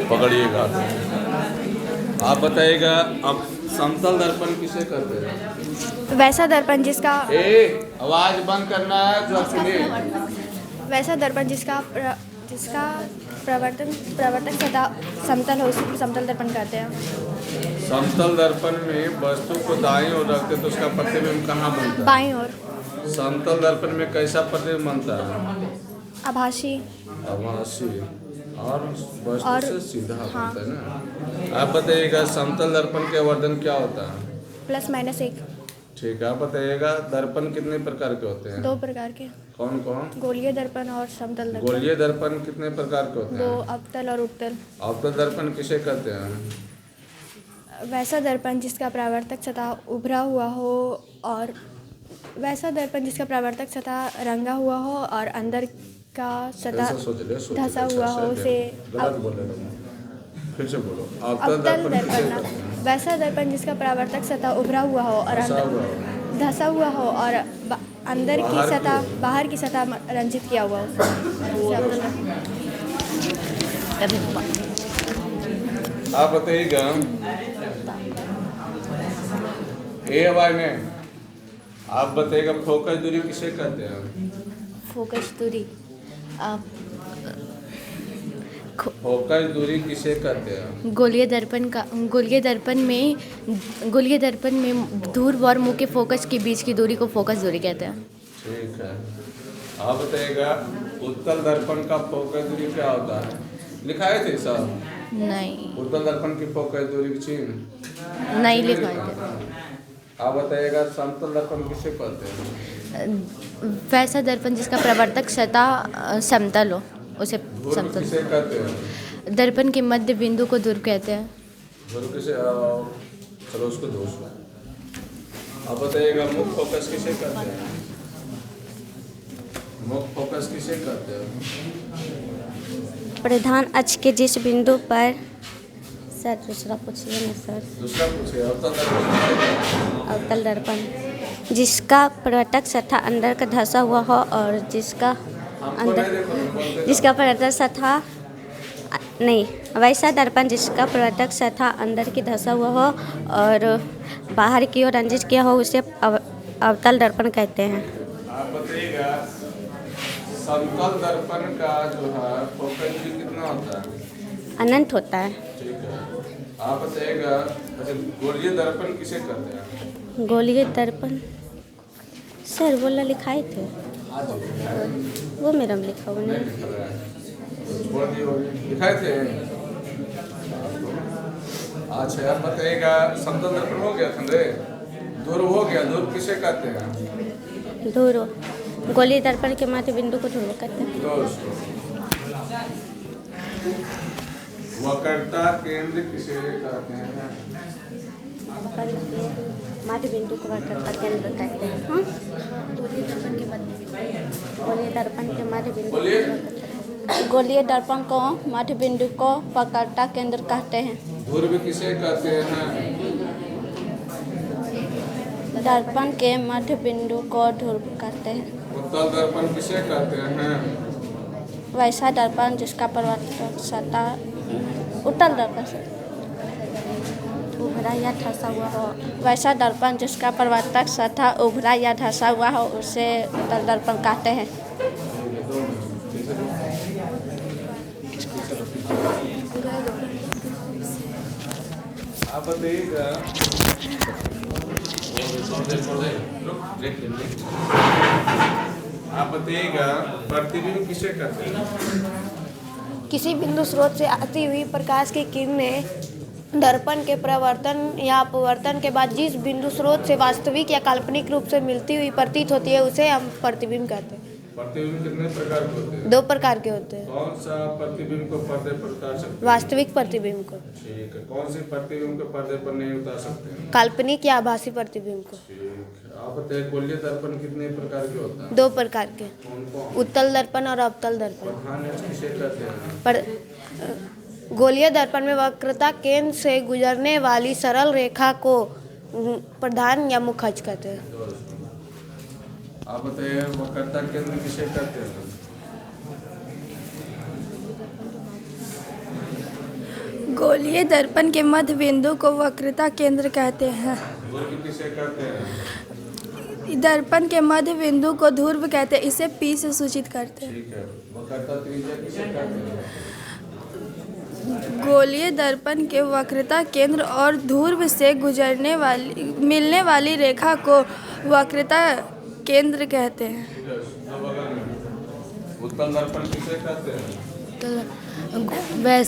पकड़िएगा। आप बताइएगा, अब समतल दर्पण किसे कहते हैं? वैसा दर्पण जिसका आवाज बंद करना है जो सुनिए। वैसा दर्पण जिसका प्रवर्तक सतह समतल हो, उसी को समतल दर्पण कहते हैं। समतल दर्पण में वस्तु को दाईं ओर रखते तो उसका प्रतिबिंब कहाँ बनता है? बाईं ओर। समतल दर्पण में कैसा प्रतिबिंब बनता है? आभासी। आभासी और वस्तु और से सीधा हाँ। बनता है ना। आप बताइएगा, समतल दर्पण के वर्धन क्या होता है? +-1। ठीक है। आप बताइएगा, दर्पण कितने प्रकार के होते हैं? 2 प्रकार के। कौन कौन? गोलीय दर्पण और समतल दर्पण। गोलीय दर्पण कितने प्रकार के होते हैं? 2, अवतल और उत्तल। अवतल दर्पण किसे कहते हैं? वैसा दर्पण जिसका परावर्तक सतह उभरा हुआ हो और वैसा दर्पण जिसका परावर्तक सतह रंगा हुआ हो और अंदर का सतह धंसा हुआ हो उसे गलत बोल रहे हो। फिर से बोलो। अवतल दर्पण। वैसा दर्पण जिसका परावर्तक सतह उभरा हुआ हो और धंसा हुआ हो और अंदर की सतह बाहर की सतह रंजित किया हुआ हो। आप बताइएगा, आप बताइएगा, फोकस दूरी किसे कहते हैं? फोकस दूरी फोकस दूरी किसे कहते हैं? गोलीय दर्पण में ध्रुव और मुख्य फोकस के बीच की दूरी को फोकस दूरी कहते हैं। ठीक है। आप बताइएगा, उत्तल दर्पण का फोकस दूरी क्या होता है? लिखाए थे साहब? नहीं। उत्तल दर्पण की फोकस दूरी की चिन्ह नहीं लिखाए थे। आप बताइएगा, समतल दर्पण किसे कहते हैं? वैसा दर्पण जिसका प्रवर्तक सतह समतल हो उसे समतल किसे कहते हैं? दर्पण के मध्य बिंदु को ध्रुव कहते हैं। ध्रुव किसे? चलो उसको दोष। आप बताइएगा, मुख्य फोकस किसे कहते हैं? मुख्य फोकस किसे कहते हैं? प्रधान अक्ष के जिस बिंदु पर सर दूसरा पूछिए ना सर। दूसरा पूछिए। अवतल दर्पण जिसका प्रवर्तक सतह अंदर का धंसा हुआ हो और जिसका प्रवर्तक सतह नहीं, वैसा दर्पण जिसका प्रवर्तक सतह अंदर की धंसा हुआ हो और बाहर की ओर रंजित किया हो उसे अवतल दर्पण कहते हैं। आप बताइएगा, समतल दर्पण का जो है फोकस दूरी कितना होता है? अनंत होता है। ठीक है। आप बताइएगा, गोलीय दर्पण किसे कहते हैं? गोलीय दर्पण सर बोला लिखाए थे, वो मेरा में लिखा हुआ नहीं। लिखाए थे? अच्छा। आप बताइएगा, समतल दर्पण हो गया था, ध्रुव हो गया। ध्रुव किसे कहते हैं? ध्रुव गोलीय दर्पण के मध्य बिंदु को ध्रुव कहते हैं। वक्रता केंद्र किसे कहते हैं? मध्य बिंदु को वक्रता केंद्र कहते हैं। गोलीय दर्पण के मध्य बिंदु गोलीय दर्पण को मध्य बिंदु को वक्रता केंद्र कहते हैं। ध्रुव किसे कहते हैं? दर्पण के मध्य बिंदु को ध्रुव कहते हैं। उत्तल दर्पण किसे कहते हैं? वैसा दर्पण जिसका प्रवर्तक सतह उत्तल दर्पण से उभरा या धंसा हुआ हो। वैसा दर्पण जिसका प्रवर्तक सतह उभरा या धंसा हुआ हो उसे उत्तल दर्पण कहते हैं। आप बताइएगा, प्रतिबिंब किसे कहते हैं? किसी बिंदु स्रोत से आती हुई प्रकाश की किरणें दर्पण के प्रवर्तन या अपवर्तन के बाद जिस बिंदु स्रोत से वास्तविक या काल्पनिक रूप से मिलती हुई प्रतीत होती है उसे हम प्रतिबिंब कहते हैं। प्रतिबिंब कितने प्रकार के होते हैं? 2 प्रकार के होते हैं। कौन सा प्रतिबिंब को पर्दे पर उतार सकते हैं? वास्तविक प्रतिबिंब को। ठीक है। कौन से प्रतिबिंब को पर्दे पर नहीं उतार सकते हैं? काल्पनिक या आभासी प्रतिबिंब को। ठीक है। आप बताइए, गोलीय दर्पण कितने प्रकार के होता है? 2 प्रकार के। कौन कौन? उत्तल दर्पण और अवतल दर्पण। प्रधान अक्ष किसे कहते हैं? गोलीय दर्पण में वक्रता केंद्र से गुजरने वाली सरल रेखा को प्रधान या मुख्य अक्ष कहते हैं। आप बताइए, वक्रता केंद्र किसे कहते हैं? गोलीय दर्पण के मध्य बिंदु को वक्रता केंद्र कहते हैं। ध्रुव किसे कहते हैं? दर्पण के मध्य बिंदु को ध्रुव कहते हैं। इसे पी से सूचित करते हैं। ठीक है। वक्रता त्रिज्या किसे कहते हैं? गोलीय दर्पण के वक्रता केंद्र और ध्रुव से मिलने वाली रेखा को वक्रता केंद्र कहते हैं। ठीक है, उसके बगल में उत्तल दर्पण किसे कहते हैं? वैसे